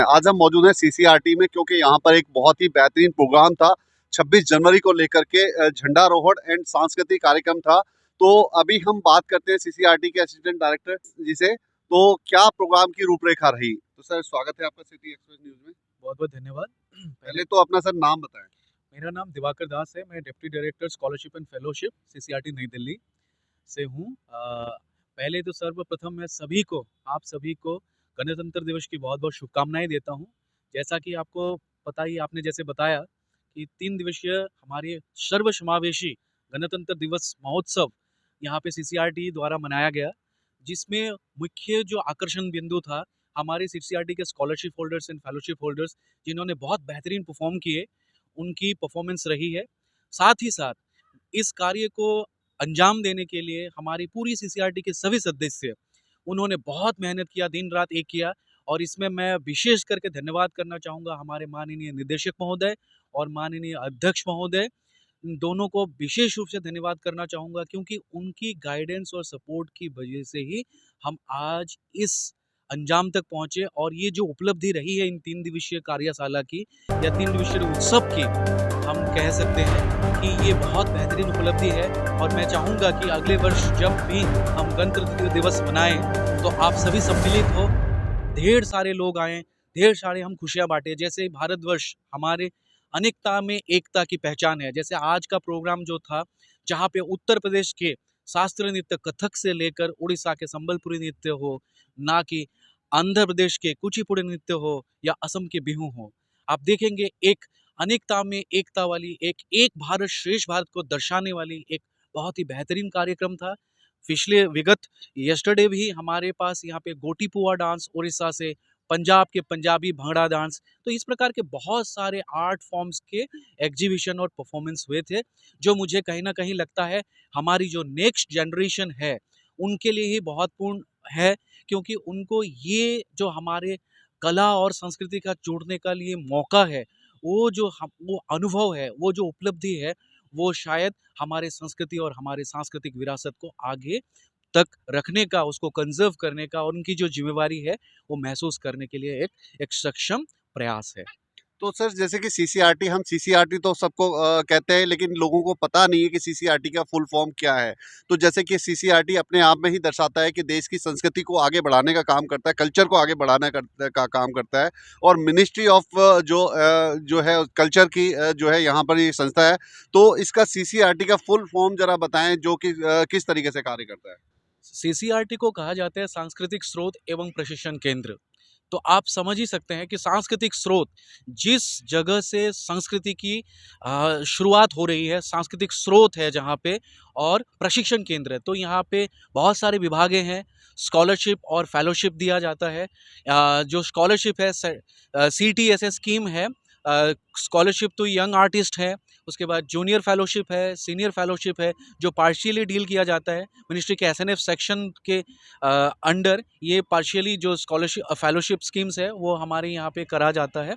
आज हम मौजूद हैं सीसीआरटी में, क्योंकि यहाँ पर एक बहुत ही बेहतरीन प्रोग्राम था 26 जनवरी को लेकर के, झंडारोहण एंड सांस्कृतिक कार्यक्रम था। तो अभी हम बात करते हैं सीसीआरटी के असिस्टेंट डायरेक्टर जी से। तो क्या प्रोग्राम की रूपरेखा रही? तो सर, स्वागत है आपका सिटी एक्सप्रेस न्यूज में। बहुत बहुत धन्यवाद। पहले तो अपना सर नाम बताएं। मेरा नाम दिवाकर दास है। मैं deputy director scholarship and fellowship CCRT नई दिल्ली से हूँ। पहले तो सर्वप्रथम मैं आप सभी को गणतंत्र दिवस की बहुत बहुत शुभकामनाएं देता हूँ। जैसा कि आपको पता ही, आपने जैसे बताया कि 3 दिवसीय हमारे सर्वसमावेशी गणतंत्र दिवस महोत्सव यहाँ पे सीसीआरटी द्वारा मनाया गया, जिसमें मुख्य जो आकर्षण बिंदु था हमारे सीसीआरटी के scholarship holders and fellowship holders, जिन्होंने बहुत बेहतरीन परफॉर्म किए, उनकी परफॉर्मेंस रही है। साथ ही साथ इस कार्य को अंजाम देने के लिए हमारी पूरी सीसीआरटी के सभी सदस्य, उन्होंने बहुत मेहनत किया, दिन रात एक किया। और इसमें मैं विशेष करके धन्यवाद करना चाहूँगा हमारे माननीय निदेशक महोदय और माननीय अध्यक्ष महोदय, इन दोनों को विशेष रूप से धन्यवाद करना चाहूँगा, क्योंकि उनकी गाइडेंस और सपोर्ट की वजह से ही हम आज इस अंजाम तक पहुँचे। और ये जो उपलब्धि रही है इन 3 दिवसीय कार्यशाला की या 3 दिवसीय उत्सव की, हम कह सकते हैं कि ये बहुत बेहतरीन उपलब्धि है। और मैं चाहूँगा कि अगले वर्ष जब भी हम गणतंत्र दिवस मनाएं, तो आप सभी सम्मिलित हो, ढेर सारे लोग आएँ, ढेर सारे हम खुशियाँ बाँटें। जैसे भारतवर्ष हमारे अनेकता में एकता की पहचान है। जैसे आज का प्रोग्राम जो था, जहाँ पे उत्तर प्रदेश के शास्त्रीय नृत्य कथक से लेकर उड़ीसा के संबलपुरी नृत्य हो, ना कि आंध्र प्रदेश के कुचिपुड़ी नृत्य हो या असम के बिहू हो, आप देखेंगे एक अनेकता में एकता वाली, एक भारत श्रेष्ठ भारत को दर्शाने वाली एक बहुत ही बेहतरीन कार्यक्रम था। पिछले विगत यस्टरडे भी हमारे पास यहाँ पे गोटीपुआ डांस उड़ीसा से, पंजाब के पंजाबी भांगड़ा डांस, तो इस प्रकार के बहुत सारे आर्ट फॉर्म्स के एग्जीबिशन और परफॉर्मेंस हुए थे, जो मुझे कहीं ना कहीं लगता है हमारी जो नेक्स्ट जनरेशन है उनके लिए ही बहुत पूर्ण है। क्योंकि उनको ये जो हमारे कला और संस्कृति का जोड़ने का लिए मौका है, वो अनुभव है, वो जो उपलब्धि है, वो शायद हमारे संस्कृति और हमारे सांस्कृतिक विरासत को आगे तक रखने का, उसको कंजर्व करने का और उनकी जो जिम्मेवारी है वो महसूस करने के लिए एक सक्षम प्रयास है। तो सर, जैसे कि सीसीआरटी, हम सीसीआरटी तो सबको कहते हैं, लेकिन लोगों को पता नहीं है कि सीसीआरटी का फुल फॉर्म क्या है। तो जैसे कि सीसीआरटी अपने आप में ही दर्शाता है कि देश की संस्कृति को आगे बढ़ाने का काम करता है, कल्चर को आगे बढ़ाने का काम करता है। और मिनिस्ट्री ऑफ जो है कल्चर की जो है यहाँ पर ये संस्था है। तो इसका सीसीआरटी का फुल फॉर्म जरा बताएं, जो कि किस तरीके से कार्य करता है। सीसीआरटी को कहा जाता है सांस्कृतिक स्रोत एवं प्रशिक्षण केंद्र। तो आप समझ ही सकते हैं कि सांस्कृतिक स्रोत, जिस जगह से संस्कृति की शुरुआत हो रही है, सांस्कृतिक स्रोत है जहाँ पे, और प्रशिक्षण केंद्र है। तो यहाँ पे बहुत सारे विभागें हैं। स्कॉलरशिप और फेलोशिप दिया जाता है। जो स्कॉलरशिप है, CTSS स्कीम है। स्कॉलरशिप तो यंग आर्टिस्ट है। उसके बाद जूनियर फेलोशिप है, सीनियर फेलोशिप है, जो पार्शियली डील किया जाता है मिनिस्ट्री के SNF सेक्शन के अंडर। ये पार्शियली जो स्कॉलरशिप फेलोशिप स्कीम्स है वो हमारे यहाँ पे करा जाता है।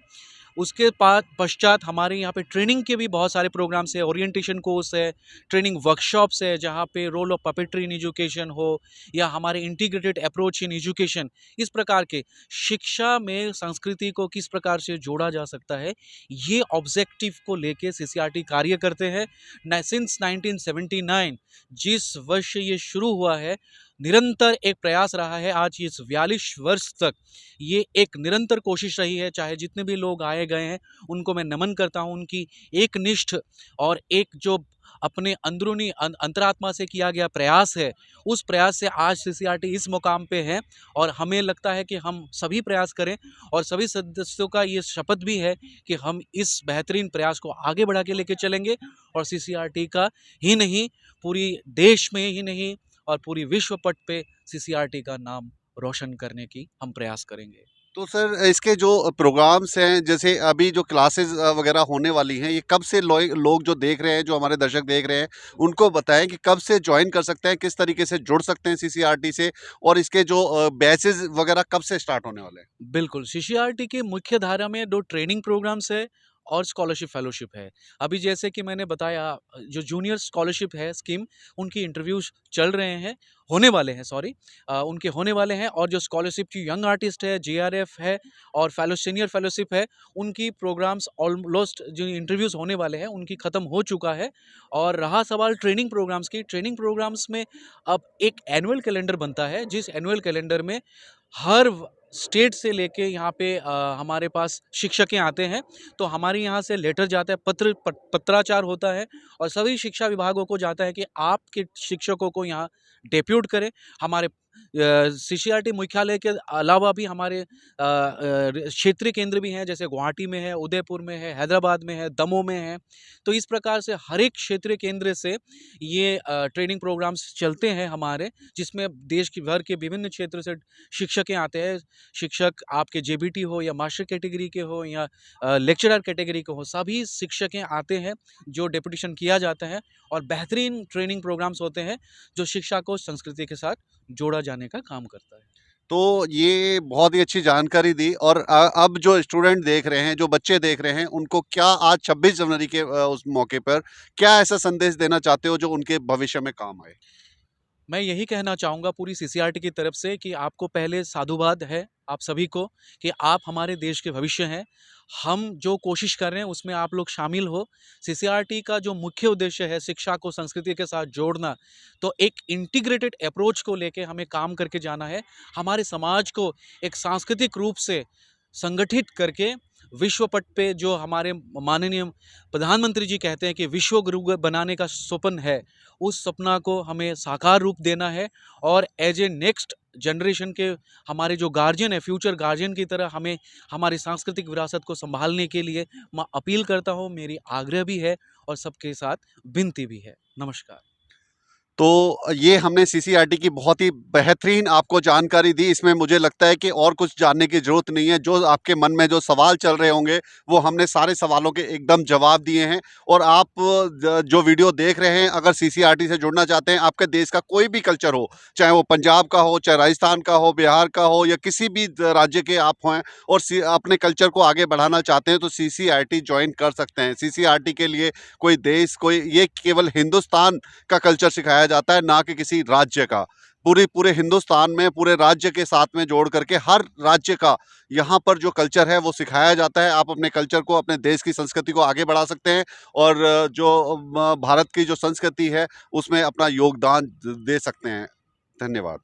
उसके पश्चात हमारे यहाँ पे ट्रेनिंग के भी बहुत सारे प्रोग्राम्स है, ओरिएंटेशन कोर्स है, ट्रेनिंग वर्कशॉप्स है, जहाँ पे role of puppetry in education हो, या हमारे इंटीग्रेटेड अप्रोच इन एजुकेशन, इस प्रकार के शिक्षा में संस्कृति को किस प्रकार से जोड़ा जा सकता है, ये ऑब्जेक्टिव को लेके सीसीआरटी कार्य करते हैं। सिंस 1979, जिस वर्ष ये शुरू हुआ है, निरंतर एक प्रयास रहा है। आज इस 42 वर्ष तक ये एक निरंतर कोशिश रही है। चाहे जितने भी लोग आए गए हैं, उनको मैं नमन करता हूं। उनकी एक निष्ठ और एक जो अपने अंदरूनी अंतरात्मा से किया गया प्रयास है, उस प्रयास से आज सीसीआरटी इस मुकाम पे है। और हमें लगता है कि हम सभी प्रयास करें, और सभी सदस्यों का ये शपथ भी है कि हम इस बेहतरीन प्रयास को आगे बढ़ा के लेके चलेंगे। और सीसीआरटी का ही नहीं, पूरी देश में ही नहीं और पूरी विश्व पट पे सीसीआरटी का नाम रोशन करने की हम प्रयास करेंगे। तो सर, इसके जो प्रोग्राम्स हैं, जैसे अभी जो क्लासेस वगैरह होने वाली हैं, ये कब से लोग जो देख रहे हैं, जो हमारे दर्शक देख रहे हैं, उनको बताएं कि कब से ज्वाइन कर सकते हैं, किस तरीके से जुड़ सकते हैं सीसीआरटी से, और इसके जो बैचेस वगैरह कब से स्टार्ट होने वाले हैं। बिल्कुल, सीसीआरटी की मुख्य धारा में 2 ट्रेनिंग प्रोग्राम्स है और स्कॉलरशिप फेलोशिप है। अभी जैसे कि मैंने बताया जो जूनियर स्कॉलरशिप है स्कीम, उनकी इंटरव्यूज चल रहे हैं, होने वाले हैं, सॉरी, उनके होने वाले हैं। और जो स्कॉलरशिप की यंग आर्टिस्ट है, जेआरएफ है और सीनियर फेलोशिप है, उनकी प्रोग्राम्स ऑलमोस्ट जो इंटरव्यूज होने वाले हैं उनकी ख़त्म हो चुका है। और रहा सवाल ट्रेनिंग प्रोग्राम्स की, ट्रेनिंग प्रोग्राम्स में अब एक एनुअल कैलेंडर बनता है, जिस एनुअल कैलेंडर में हर स्टेट से लेके यहाँ पे हमारे पास शिक्षकें आते हैं। तो हमारे यहाँ से लेटर जाता है, पत्राचार होता है और सभी शिक्षा विभागों को जाता है कि आपके शिक्षकों को यहाँ डेप्यूट करें। हमारे सीसीआरटी मुख्यालय के अलावा भी हमारे क्षेत्रीय केंद्र भी हैं, जैसे गुवाहाटी में है, उदयपुर में है, हैदराबाद में है, दमोह में है। तो इस प्रकार से हर एक क्षेत्रीय केंद्र से ये ट्रेनिंग प्रोग्राम्स चलते हैं हमारे, जिसमें देश की भर के विभिन्न क्षेत्र से शिक्षकें आते हैं। शिक्षक आपके जेबीटी हो या मास्टर कैटेगरी के हो या लेक्चरर कैटेगरी के हो, सभी शिक्षकें आते हैं जो डेपुटेशन किया जाता है। और बेहतरीन ट्रेनिंग प्रोग्राम्स होते हैं जो शिक्षा को संस्कृति के साथ जोड़ा जाने का काम करता है। तो ये बहुत ही अच्छी जानकारी दी। और अब जो स्टूडेंट देख रहे हैं, जो बच्चे देख रहे हैं, उनको क्या आज 26 जनवरी के उस मौके पर क्या ऐसा संदेश देना चाहते हो जो उनके भविष्य में काम आए? मैं यही कहना चाहूँगा पूरी सीसीआरटी की तरफ से कि आपको पहले साधुवाद है आप सभी को कि आप हमारे देश के भविष्य हैं। हम जो कोशिश कर रहे हैं उसमें आप लोग शामिल हो। सीसीआरटी का जो मुख्य उद्देश्य है शिक्षा को संस्कृति के साथ जोड़ना, तो एक इंटीग्रेटेड अप्रोच को लेके हमें काम करके जाना है। हमारे समाज को एक सांस्कृतिक रूप से संगठित करके विश्व पट पे जो हमारे माननीय प्रधानमंत्री जी कहते हैं कि विश्व गुरु बनाने का स्वप्न है, उस सपना को हमें साकार रूप देना है। और एज ए नेक्स्ट जनरेशन के हमारे जो गार्जियन है, फ्यूचर गार्जियन की तरह हमें हमारी सांस्कृतिक विरासत को संभालने के लिए मैं अपील करता हूँ। मेरी आग्रह भी है और सबके साथ विनती भी है। नमस्कार। तो ये हमने सीसीआरटी की बहुत ही बेहतरीन आपको जानकारी दी। इसमें मुझे लगता है कि और कुछ जानने की ज़रूरत नहीं है। जो आपके मन में जो सवाल चल रहे होंगे, वो हमने सारे सवालों के एकदम जवाब दिए हैं। और आप जो वीडियो देख रहे हैं, अगर सीसीआरटी से जुड़ना चाहते हैं, आपके देश का कोई भी कल्चर हो, चाहे वो पंजाब का हो, चाहे राजस्थान का हो, बिहार का हो या किसी भी राज्य के आप हों और अपने कल्चर को आगे बढ़ाना चाहते हैं, तो सीसीआरटी ज्वाइन कर सकते हैं। सीसीआरटी के लिए कोई देश, कोई, ये केवल हिंदुस्तान का कल्चर सिखाया जाता है, ना कि किसी राज्य का। पूरे हिंदुस्तान में पूरे राज्य के साथ में जोड़ करके हर राज्य का यहाँ पर जो कल्चर है वो सिखाया जाता है। आप अपने कल्चर को, अपने देश की संस्कृति को आगे बढ़ा सकते हैं और जो भारत की जो संस्कृति है उसमें अपना योगदान दे सकते हैं। धन्यवाद।